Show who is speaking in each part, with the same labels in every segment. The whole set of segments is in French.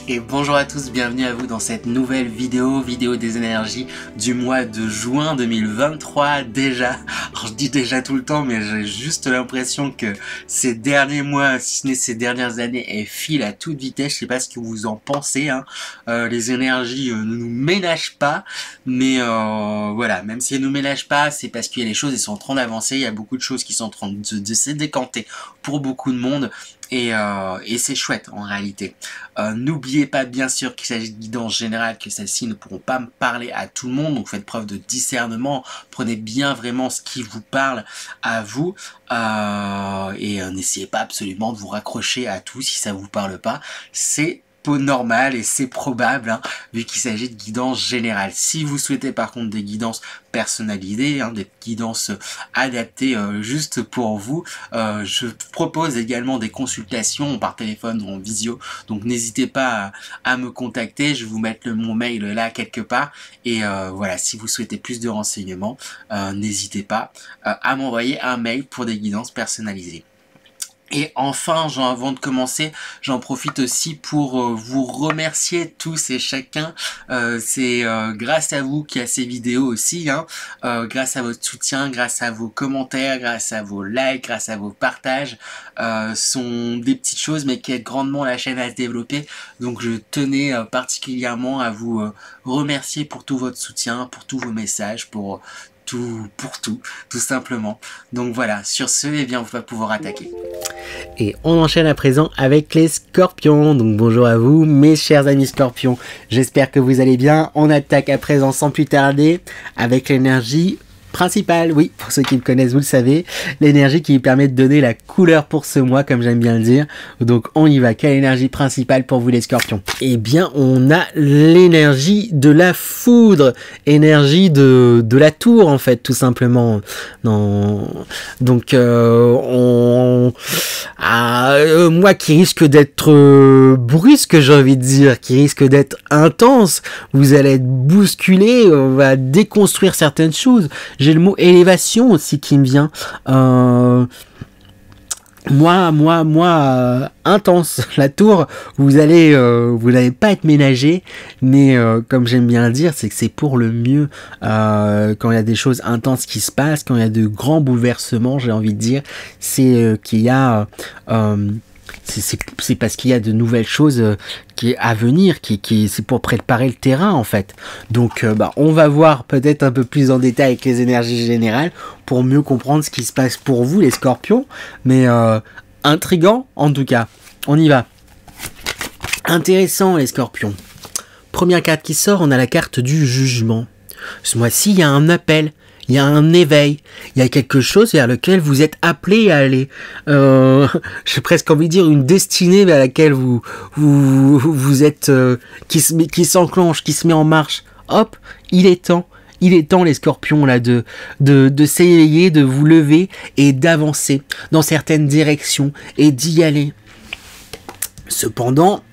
Speaker 1: Et bonjour à tous, bienvenue à vous dans cette nouvelle vidéo des énergies du mois de juin 2023 déjà. Alors je dis déjà tout le temps, mais j'ai juste l'impression que ces derniers mois, si ce n'est ces dernières années, elles filent à toute vitesse. Je sais pas ce que vous en pensez, hein. Les énergies ne nous ménagent pas, mais voilà, même si elles nous ménagent pas, c'est parce qu'il y a des choses, elles sont en train d'avancer, il y a beaucoup de choses qui sont en train de se décanter pour beaucoup de monde. Et c'est chouette en réalité. N'oubliez pas bien sûr qu'il s'agit de guidance générale, que celles-ci ne pourront pas me parler à tout le monde, donc faites preuve de discernement, prenez bien vraiment ce qui vous parle à vous, et n'essayez pas absolument de vous raccrocher à tout si ça vous parle pas, c'est normal et c'est probable, hein, vu qu'il s'agit de guidance générale. Si vous souhaitez par contre des guidances personnalisées, hein, des guidances adaptées juste pour vous, je propose également des consultations par téléphone ou en visio, donc n'hésitez pas à me contacter, je vais vous mettre mon mail là quelque part, et voilà, si vous souhaitez plus de renseignements, n'hésitez pas à m'envoyer un mail pour des guidances personnalisées. Et enfin, avant de commencer, j'en profite aussi pour vous remercier tous et chacun. C'est grâce à vous qu'il y a ces vidéos aussi, hein. Grâce à votre soutien, grâce à vos commentaires, grâce à vos likes, grâce à vos partages. Sont des petites choses mais qui aident grandement la chaîne à se développer. Donc je tenais particulièrement à vous remercier pour tout votre soutien, pour tous vos messages, pour tout simplement. Donc voilà, sur ce, eh bien, on va pouvoir attaquer.
Speaker 2: Et on enchaîne à présent avec les scorpions. Donc bonjour à vous mes chers amis scorpions, j'espère que vous allez bien. On attaque à présent sans plus tarder avec l'énergie principale, oui, pour ceux qui me connaissent, vous le savez, l'énergie qui permet de donner la couleur pour ce mois, comme j'aime bien le dire. Donc on y va, quelle énergie principale pour vous les scorpions? Eh bien, on a l'énergie de la foudre, énergie de la tour, en fait, tout simplement. Non. Donc, moi qui risque d'être brusque, j'ai envie de dire, qui risque d'être intense, vous allez être bousculé, on va déconstruire certaines choses. J'ai le mot élévation aussi qui me vient. Intense. La tour, vous n'allez pas être ménagé, mais comme j'aime bien le dire, c'est que c'est pour le mieux. Quand il y a des choses intenses qui se passent, quand il y a de grands bouleversements, j'ai envie de dire, c'est qu'il y a... c'est parce qu'il y a de nouvelles choses qui à venir, c'est pour préparer le terrain en fait. Donc on va voir peut-être un peu plus en détail avec les énergies générales pour mieux comprendre ce qui se passe pour vous les scorpions, mais intriguant en tout cas. On y va. Intéressant les scorpions. Première carte qui sort, on a la carte du jugement. Ce mois-ci, il y a un appel. Il y a un éveil, il y a quelque chose vers lequel vous êtes appelé à aller. J'ai presque envie de dire une destinée vers laquelle vous êtes, qui s'enclenche, qui se met en marche. Hop, il est temps les scorpions là de s'éveiller, de vous lever et d'avancer dans certaines directions et d'y aller. Cependant,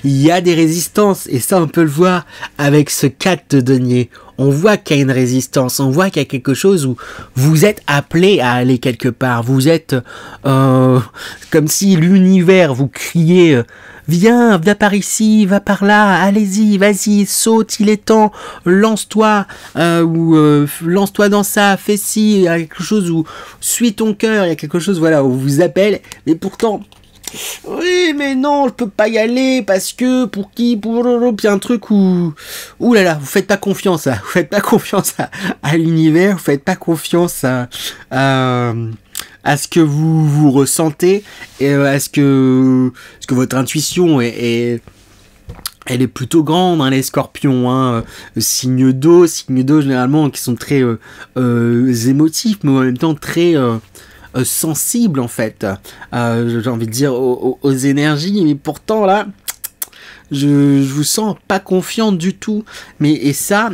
Speaker 2: il y a des résistances et ça on peut le voir avec ce 4 de denier. On voit qu'il y a une résistance, on voit qu'il y a quelque chose où vous êtes appelé à aller quelque part. Vous êtes comme si l'univers vous criait viens, va par ici, va par là, allez-y, vas-y, saute, il est temps, lance-toi, lance-toi dans ça, fais ci, il y a quelque chose où suis ton cœur, il y a quelque chose voilà, où vous appelle, mais pourtant... Oui, mais non, je peux pas y aller parce que pour qui, puis un truc où, ouh là là, vous faites pas confiance, vous faites pas confiance à l'univers, vous faites pas confiance à ce que vous ressentez et à ce que votre intuition elle est plutôt grande, hein, les scorpions, hein, signe d'eau généralement qui sont très émotifs, mais en même temps très sensible en fait, j'ai envie de dire aux énergies, mais pourtant là je vous sens pas confiante du tout, et ça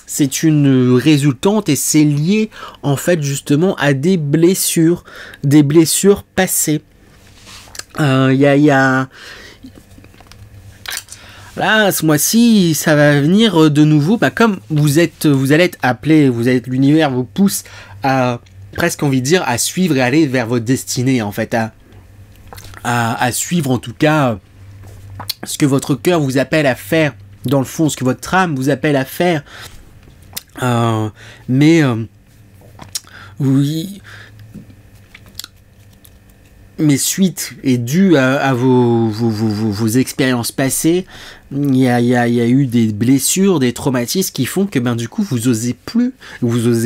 Speaker 2: c'est une résultante et c'est lié en fait justement à des blessures passées. Il y a là, ce mois-ci, ça va venir de nouveau, comme vous allez être appelé, l'univers vous pousse à presque envie de dire à suivre et aller vers votre destinée en fait, à suivre en tout cas ce que votre cœur vous appelle à faire, dans le fond, ce que votre âme vous appelle à faire. Oui, mes suites est due à vos expériences passées. Il y a eu des blessures, des traumatismes qui font que du coup vous osez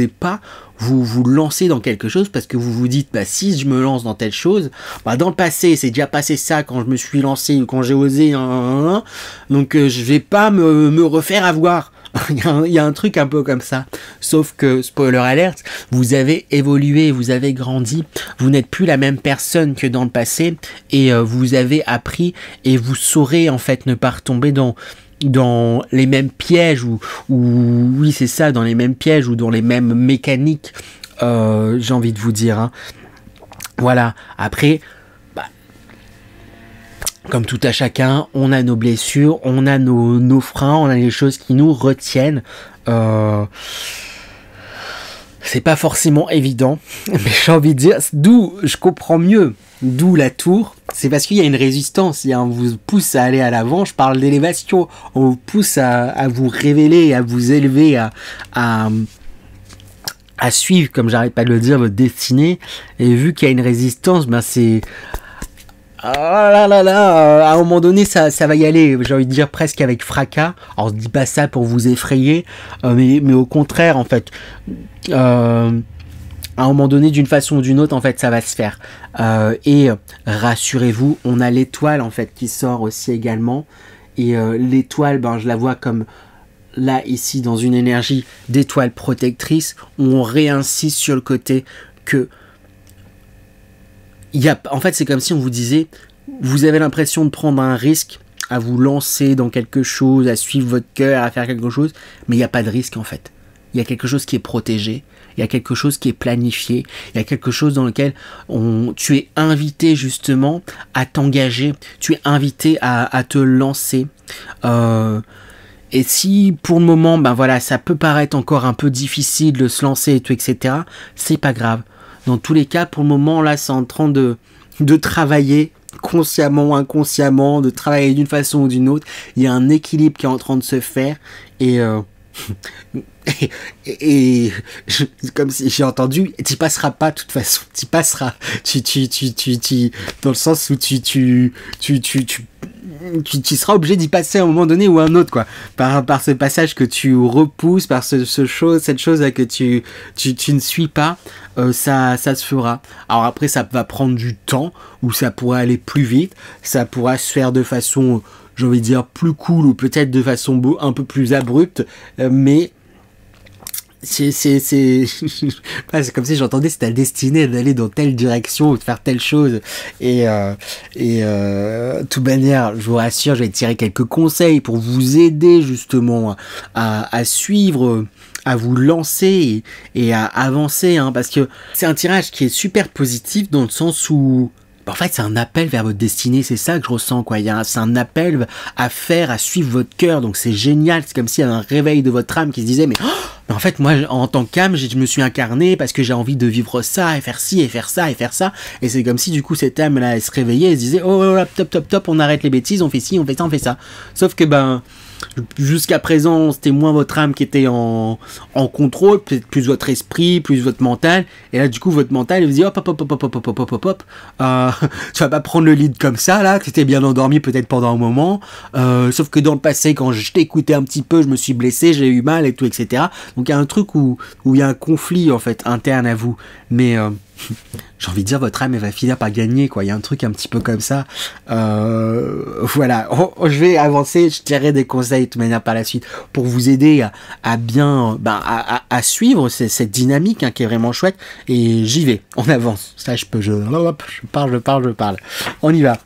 Speaker 2: pas vous lancer dans quelque chose parce que vous vous dites si je me lance dans telle chose, dans le passé c'est déjà passé ça quand je me suis lancé, quand j'ai osé, donc je vais pas me refaire avoir. Il y a un truc un peu comme ça. Sauf que, spoiler alert, vous avez évolué, vous avez grandi, vous n'êtes plus la même personne que dans le passé et vous avez appris et vous saurez en fait ne pas retomber dans les mêmes pièges ou oui c'est ça, dans les mêmes pièges ou dans les mêmes mécaniques, j'ai envie de vous dire. Voilà, après... Comme tout à chacun, on a nos blessures, on a nos freins, on a les choses qui nous retiennent. C'est pas forcément évident, mais j'ai envie de dire, d'où je comprends mieux, d'où la tour, c'est parce qu'il y a une résistance, on vous pousse à aller à l'avant, je parle d'élévation, on vous pousse à vous révéler, à vous élever, à suivre, comme j'arrête pas de le dire, votre destinée, et vu qu'il y a une résistance, c'est... à un moment donné ça va y aller, j'ai envie de dire presque avec fracas. Alors je dis pas ça pour vous effrayer, mais au contraire en fait, à un moment donné d'une façon ou d'une autre en fait ça va se faire, et rassurez-vous, on a l'étoile en fait qui sort aussi également, et l'étoile je la vois comme là ici dans une énergie d'étoile protectrice où on réinsiste sur le côté que en fait c'est comme si on vous disait, vous avez l'impression de prendre un risque à vous lancer dans quelque chose, à suivre votre cœur, à faire quelque chose, mais il n'y a pas de risque en fait. Il y a quelque chose qui est protégé, il y a quelque chose qui est planifié, il y a quelque chose dans lequel tu es invité justement à t'engager, tu es invité à te lancer. Et si pour le moment, ça peut paraître encore un peu difficile de se lancer et tout, etc., c'est pas grave. Dans tous les cas, pour le moment, là, c'est en train de travailler consciemment ou inconsciemment, de travailler d'une façon ou d'une autre. Il y a un équilibre qui est en train de se faire. Et comme si j'ai entendu, tu passeras pas de toute façon. Tu passeras. Dans le sens où tu seras obligé d'y passer à un moment donné ou à un autre, quoi. Par ce passage que tu repousses, par cette chose-là que tu ne suis pas, ça se fera. Alors après, ça va prendre du temps, ou ça pourra aller plus vite, ça pourra se faire de façon, j'ai envie de dire, plus cool, ou peut-être de façon un peu plus abrupte, mais... c'est comme si j'entendais c'est ta destinée d'aller dans telle direction ou de faire telle chose, et de toute manière je vous rassure, je vais tirer quelques conseils pour vous aider justement à suivre, à vous lancer et à avancer, parce que c'est un tirage qui est super positif dans le sens où en fait, c'est un appel vers votre destinée, c'est ça que je ressens, quoi. C'est un appel à faire, à suivre votre cœur, donc c'est génial. C'est comme s'il y avait un réveil de votre âme qui se disait, mais en fait, moi, en tant qu'âme, je me suis incarné parce que j'ai envie de vivre ça, et faire ci, et faire ça, et faire ça. Et c'est comme si, du coup, cette âme-là, elle se réveillait, elle se disait, oh, top, on arrête les bêtises, on fait ci, on fait ça, on fait ça. Sauf que, jusqu'à présent, c'était moins votre âme qui était en contrôle, peut-être plus votre esprit, plus votre mental. Et là, du coup, votre mental, il vous dit hop, tu vas pas prendre le lead comme ça, là, que t'étais bien endormi peut-être pendant un moment. Sauf que dans le passé, quand je t'écoutais un petit peu, je me suis blessé, j'ai eu mal et tout, etc. Donc il y a un truc où il y a un conflit, en fait, interne à vous. Mais j'ai envie de dire, votre âme, elle va finir par gagner, quoi. Il y a un truc un petit peu comme ça. Voilà. Je vais avancer, je tirerai des conseils de toute manière par la suite pour vous aider à bien, à suivre cette dynamique, qui est vraiment chouette. Et j'y vais. On avance. Ça, je parle. On y va.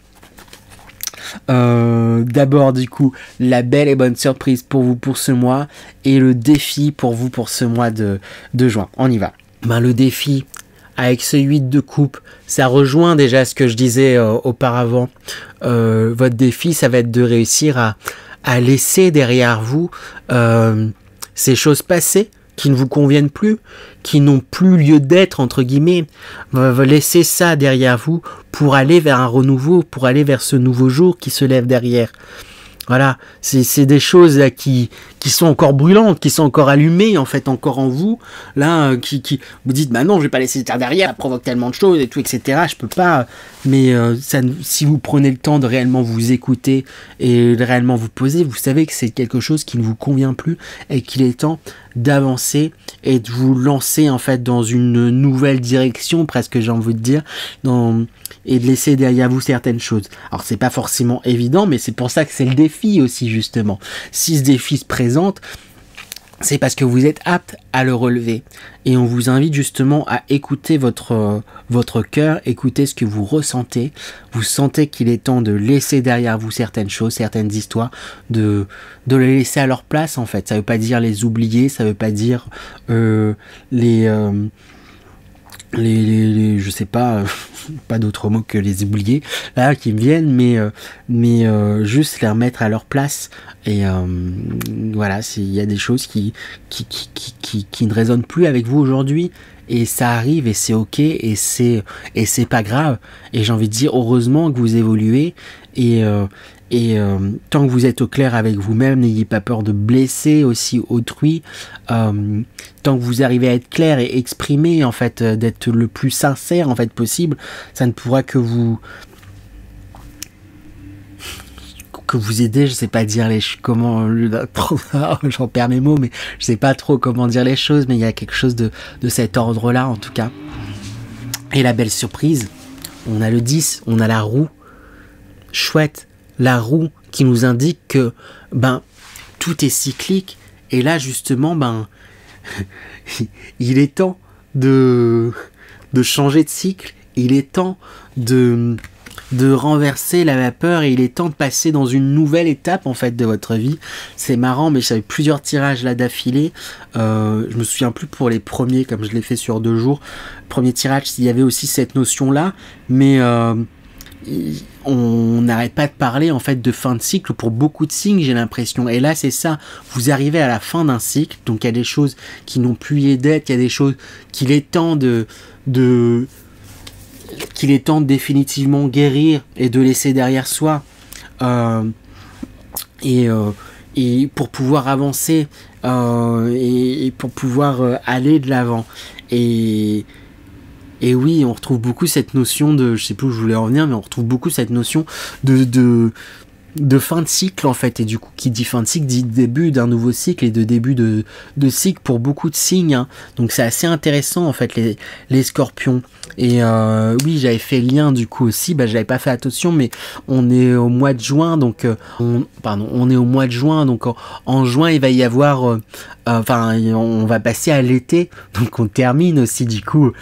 Speaker 2: D'abord, du coup, la belle et bonne surprise pour vous pour ce mois et le défi pour vous pour ce mois de juin. On y va. Le défi, avec ce 8 de coupe, ça rejoint déjà ce que je disais auparavant. Votre défi, ça va être de réussir à laisser derrière vous ces choses passées qui ne vous conviennent plus, qui n'ont plus lieu d'être, entre guillemets. Laissez ça derrière vous pour aller vers un renouveau, pour aller vers ce nouveau jour qui se lève derrière. Voilà, c'est des choses là, qui sont encore brûlantes, qui sont encore allumées, en fait, encore en vous. Là, qui vous dites, bah non, je vais pas laisser ça derrière, ça provoque tellement de choses et tout, etc. Je peux pas. Mais si vous prenez le temps de réellement vous écouter et de réellement vous poser, vous savez que c'est quelque chose qui ne vous convient plus et qu'il est temps d'avancer et de vous lancer, en fait, dans une nouvelle direction, presque, j'ai envie de dire, et de laisser derrière vous certaines choses. Alors c'est pas forcément évident, mais c'est pour ça que c'est le défi aussi, justement. Si ce défi se présente, c'est parce que vous êtes apte à le relever. Et on vous invite justement à écouter votre cœur, écouter ce que vous ressentez. Vous sentez qu'il est temps de laisser derrière vous certaines choses, certaines histoires, de les laisser à leur place, en fait. Ça veut pas dire les oublier, ça veut pas dire je sais pas, pas d'autres mots que les oublier là qui me viennent, mais juste les remettre à leur place. Et voilà, il y a des choses qui ne résonnent plus avec vous aujourd'hui, et ça arrive, et c'est ok, et c'est pas grave. Et j'ai envie de dire, heureusement que vous évoluez, et tant que vous êtes au clair avec vous-même, n'ayez pas peur de blesser aussi autrui. Tant que vous arrivez à être clair et exprimer, en fait, d'être le plus sincère, en fait, possible, ça ne pourra que vous aider. Je sais pas dire comment, j'en perds mes mots, mais je sais pas trop comment dire les choses, mais il y a quelque chose de cet ordre-là, en tout cas. Et la belle surprise, on a le 10, on a la roue. Chouette. La roue qui nous indique que tout est cyclique, et là justement il est temps de changer de cycle, il est temps de renverser la vapeur, et il est temps de passer dans une nouvelle étape, en fait, de votre vie. C'est marrant, mais j'avais plusieurs tirages là d'affilée, je me souviens plus pour les premiers, comme je l'ai fait sur 2 jours. Premier tirage, il y avait aussi cette notion là, mais on n'arrête pas de parler, en fait, de fin de cycle pour beaucoup de signes, j'ai l'impression. Et là, c'est ça, vous arrivez à la fin d'un cycle, donc il y a des choses qui n'ont plus lieu d'être, il y a des choses qu'il est temps qu'il est temps de définitivement guérir et de laisser derrière soi, et pour pouvoir avancer, et pour pouvoir aller de l'avant. Et oui, on retrouve beaucoup cette notion de, je sais plus où je voulais en venir, mais on retrouve beaucoup cette notion de fin de cycle, en fait. Et du coup, qui dit fin de cycle dit début d'un nouveau cycle, et de début de cycle pour beaucoup de signes, hein. Donc c'est assez intéressant, en fait, les scorpions. Et oui, j'avais fait le lien du coup aussi, j'avais pas fait attention, mais on est au mois de juin, donc on est au mois de juin, donc en juin il va y avoir on va passer à l'été, donc on termine aussi du coup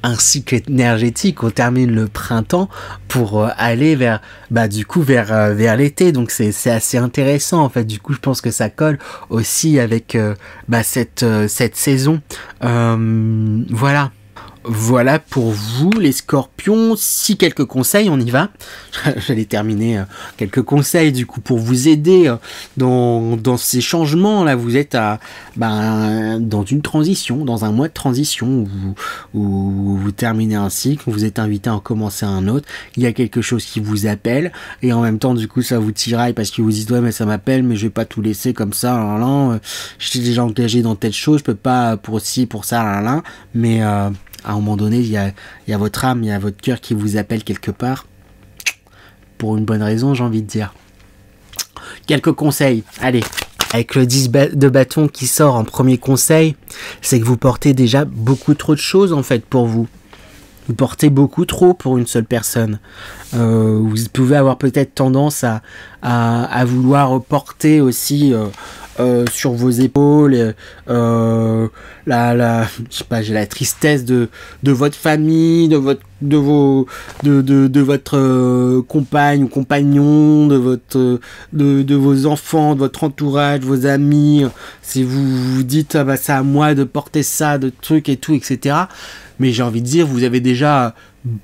Speaker 2: un cycle énergétique, on termine le printemps pour aller vers vers l'été. Donc c'est assez intéressant, en fait. Du coup, je pense que ça colle aussi avec cette saison. Voilà pour vous, les scorpions. Si quelques conseils, on y va. J'allais terminer quelques conseils du coup pour vous aider dans ces changements. Là, vous êtes dans une transition, dans un mois de transition où vous terminez un cycle, vous êtes invité à en commencer un autre. Il y a quelque chose qui vous appelle, et en même temps, du coup, ça vous tiraille parce que vous dites, ouais, mais ça m'appelle, mais je vais pas tout laisser comme ça. Je suis déjà engagé dans telle chose, je peux pas pour ci, pour ça, mais à un moment donné, il y a votre âme, il y a votre cœur qui vous appelle quelque part, pour une bonne raison, j'ai envie de dire. Quelques conseils, allez. Avec le 10 de bâton qui sort en premier conseil, c'est que vous portez déjà beaucoup trop de choses, en fait, pour vous. Vous portez beaucoup trop pour une seule personne. Vous pouvez avoir peut-être tendance à vouloir porter aussi sur vos épaules je sais pas, j'ai la tristesse de votre famille, de votre compagne ou compagnon, de vos enfants, de votre entourage, de vos amis. Si vous vous dites c'est à moi de porter ça, de trucs et tout, etc. Mais j'ai envie de dire, vous avez déjà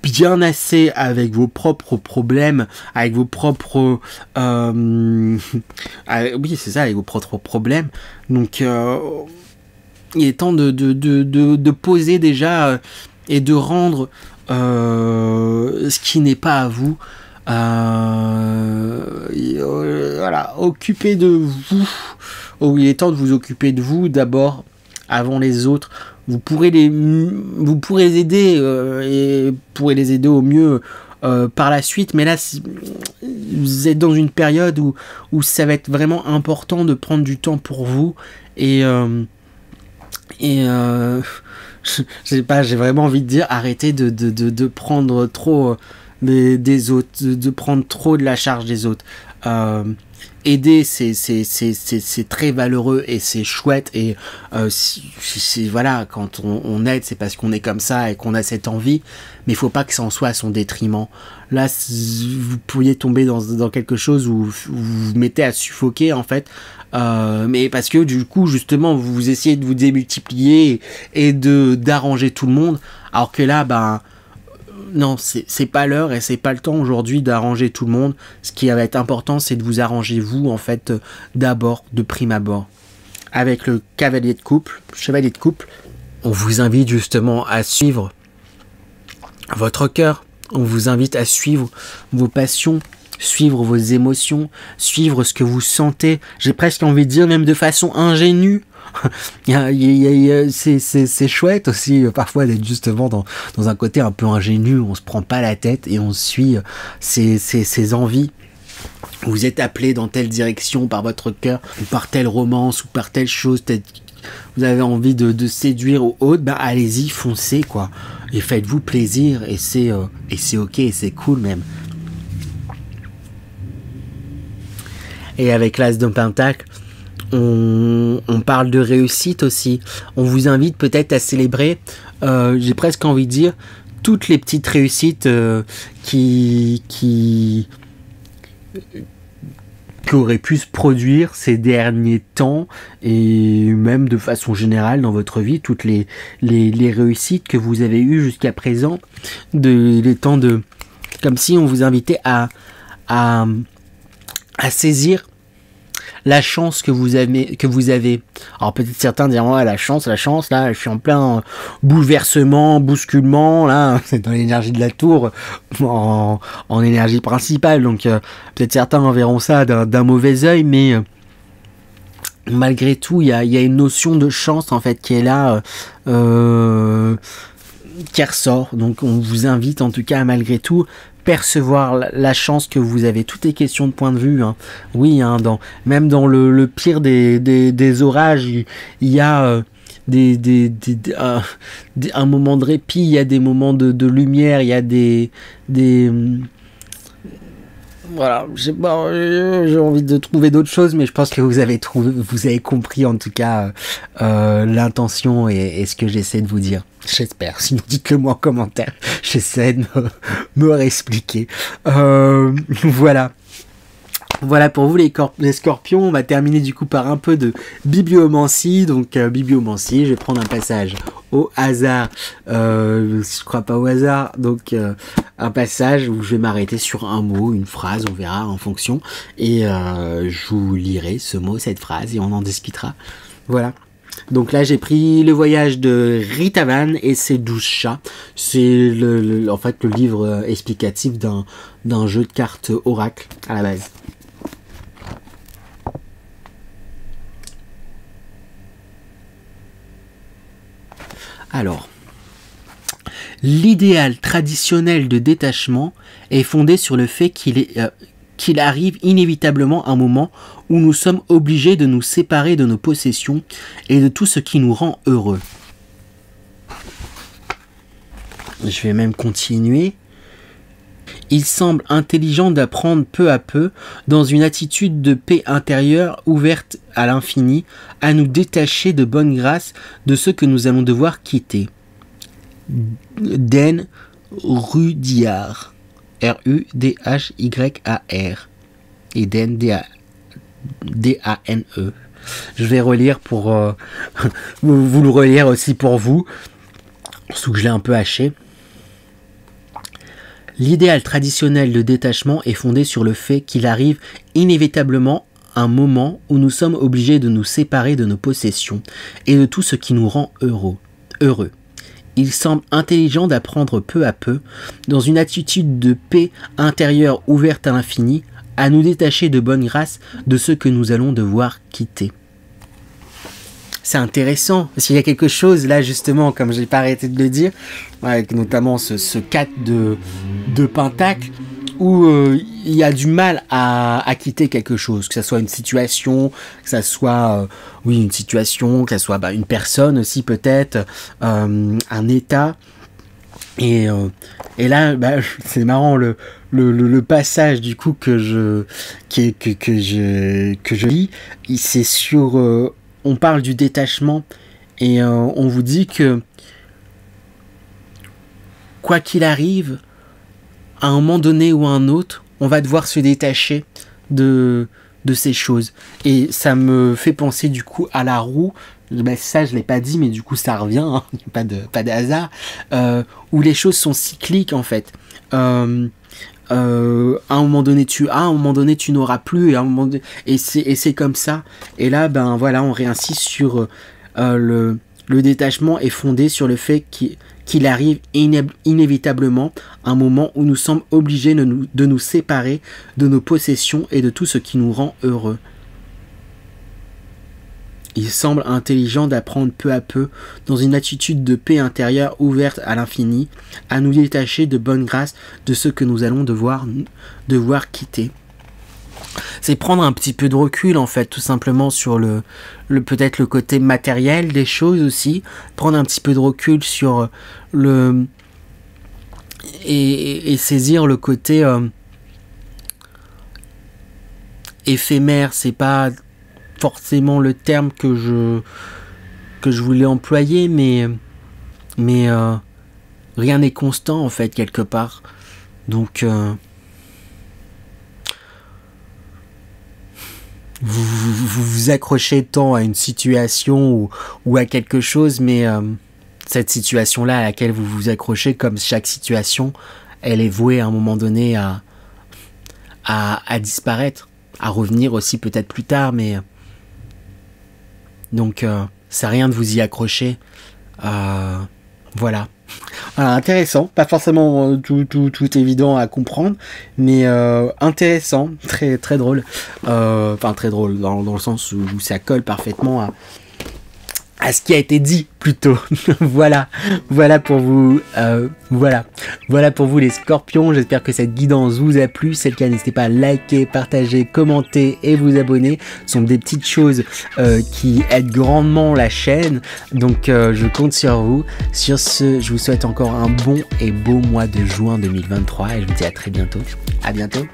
Speaker 2: bien assez avec vos propres problèmes, avec vos propres oui, c'est ça, avec vos propres problèmes. Donc il est temps de poser déjà et de rendre ce qui n'est pas à vous. Voilà, occupez de vous. Oh, il est temps de vous occuper de vous d'abord, avant les autres. Vous pourrez aider et pourrez les aider au mieux par la suite, mais là vous êtes dans une période où ça va être vraiment important de prendre du temps pour vous et je sais pas, j'ai vraiment envie de dire arrêtez de prendre trop des autres, de prendre trop de la charge des autres. Aider, c'est très valeureux et c'est chouette, et voilà, quand on aide, c'est parce qu'on est comme ça et qu'on a cette envie, mais il faut pas que ça en soit à son détriment. Là, vous pourriez tomber dans quelque chose où vous vous mettez à suffoquer en fait, mais parce que du coup justement vous essayez de vous démultiplier et d'arranger tout le monde, alors que là non, c'est pas l'heure et c'est pas le temps aujourd'hui d'arranger tout le monde. Ce qui va être important, c'est de vous arranger vous en fait d'abord, de prime abord. Avec le chevalier de couple, on vous invite justement à suivre votre cœur. On vous invite à suivre vos passions, suivre vos émotions, suivre ce que vous sentez. J'ai presque envie de dire même de façon ingénue. C'est chouette aussi parfois d'être justement dans un côté un peu ingénu, on se prend pas la tête et on suit ses envies. Vous êtes appelé dans telle direction par votre cœur, ou par telle romance, ou par telle chose, peut-être vous avez envie de séduire ou autre, allez-y, foncez quoi, et faites-vous plaisir, et c'est ok, et c'est cool même. Et avec l'As de Pentacle, on parle de réussite aussi. On vous invite peut-être à célébrer, j'ai presque envie de dire, toutes les petites réussites qui auraient pu se produire ces derniers temps, et même de façon générale dans votre vie, toutes les réussites que vous avez eues jusqu'à présent, les temps comme si on vous invitait à saisir la chance que vous avez. Alors peut-être certains diront la chance, là je suis en plein bouleversement, bousculement, là c'est dans l'énergie de la tour, en énergie principale, donc peut-être certains verront ça d'un mauvais œil, mais malgré tout il y a une notion de chance en fait qui est là, qui ressort. Donc on vous invite en tout cas à malgré tout percevoir la chance que vous avez. Tout est question de point de vue, hein. Oui, hein, même dans le pire des orages, il y a un moment de répit, il y a des moments de lumière, il y a des voilà, j'ai envie de trouver d'autres choses, mais je pense que vous avez compris en tout cas l'intention et ce que j'essaie de vous dire. J'espère. Sinon, dites-le moi en commentaire. J'essaie de me réexpliquer. Voilà. Voilà pour vous les scorpions. On va terminer du coup par un peu de bibliomancie. Donc bibliomancie, je vais prendre un passage au hasard. Je crois pas au hasard. Donc un passage où je vais m'arrêter sur un mot, une phrase, on verra en fonction. Et je vous lirai ce mot, cette phrase, et on en discutera. Voilà. Donc là j'ai pris Le Voyage de Rita Van et ses 12 chats. C'est en fait le livre explicatif d'un jeu de cartes oracle à la base. Alors, l'idéal traditionnel de détachement est fondé sur le fait qu'il arrive inévitablement un moment où nous sommes obligés de nous séparer de nos possessions et de tout ce qui nous rend heureux. Je vais même continuer. Il semble intelligent d'apprendre peu à peu, dans une attitude de paix intérieure ouverte à l'infini, à nous détacher de bonne grâce de ce que nous allons devoir quitter. Dan Rudyard. R-U-D-H-Y-A-R. Et Dan D-A-N-E. Je vais relire pour vous le relire aussi pour vous, surtout que je l'ai un peu haché. L'idéal traditionnel de détachement est fondé sur le fait qu'il arrive inévitablement un moment où nous sommes obligés de nous séparer de nos possessions et de tout ce qui nous rend heureux. Il semble intelligent d'apprendre peu à peu, dans une attitude de paix intérieure ouverte à l'infini, à nous détacher de bonne grâce de ceux que nous allons devoir quitter. C'est intéressant, parce qu'il y a quelque chose là justement, comme je n'ai pas arrêté de le dire, avec notamment ce 4 de pentacle, où il y a du mal à quitter quelque chose, que ça soit une situation, que ça soit une situation, que ça soit une personne aussi peut-être, un état. Et là, c'est marrant le passage du coup que je lis, c'est sur on parle du détachement et on vous dit que quoi qu'il arrive, à un moment donné ou à un autre, on va devoir se détacher de ces choses. Et ça me fait penser du coup à la roue. Ça, je l'ai pas dit, mais du coup, ça revient. Hein. Pas de hasard. Où les choses sont cycliques, en fait. À un moment donné, tu as, à un moment donné, tu n'auras plus. Et c'est comme ça. Et là, on réinsiste sur le détachement est fondé sur le fait qu'il arrive inévitablement un moment où nous sommes obligés de nous séparer de nos possessions et de tout ce qui nous rend heureux. Il semble intelligent d'apprendre peu à peu, dans une attitude de paix intérieure ouverte à l'infini, à nous détacher de bonne grâce de ce que nous allons devoir quitter. C'est prendre un petit peu de recul en fait, tout simplement sur peut-être le côté matériel des choses aussi, prendre un petit peu de recul sur et saisir le côté éphémère. C'est pas forcément le terme que je voulais employer, mais rien n'est constant en fait quelque part. Donc vous accrochez tant à une situation ou à quelque chose, mais cette situation-là à laquelle vous vous accrochez, comme chaque situation, elle est vouée à un moment donné à disparaître, à revenir aussi peut-être plus tard, mais donc ça n'a rien de vous y accrocher. Voilà. Alors, intéressant, pas forcément tout évident à comprendre, mais intéressant, très très drôle. Enfin très drôle dans le sens où ça colle parfaitement à ce qui a été dit plutôt. voilà pour vous. Voilà pour vous les scorpions. J'espère que cette guidance vous a plu. C'est le cas, n'hésitez pas à liker, partager, commenter et vous abonner. Ce sont des petites choses qui aident grandement la chaîne. Donc je compte sur vous. Sur ce, je vous souhaite encore un bon et beau mois de juin 2023 et je vous dis à très bientôt. À bientôt.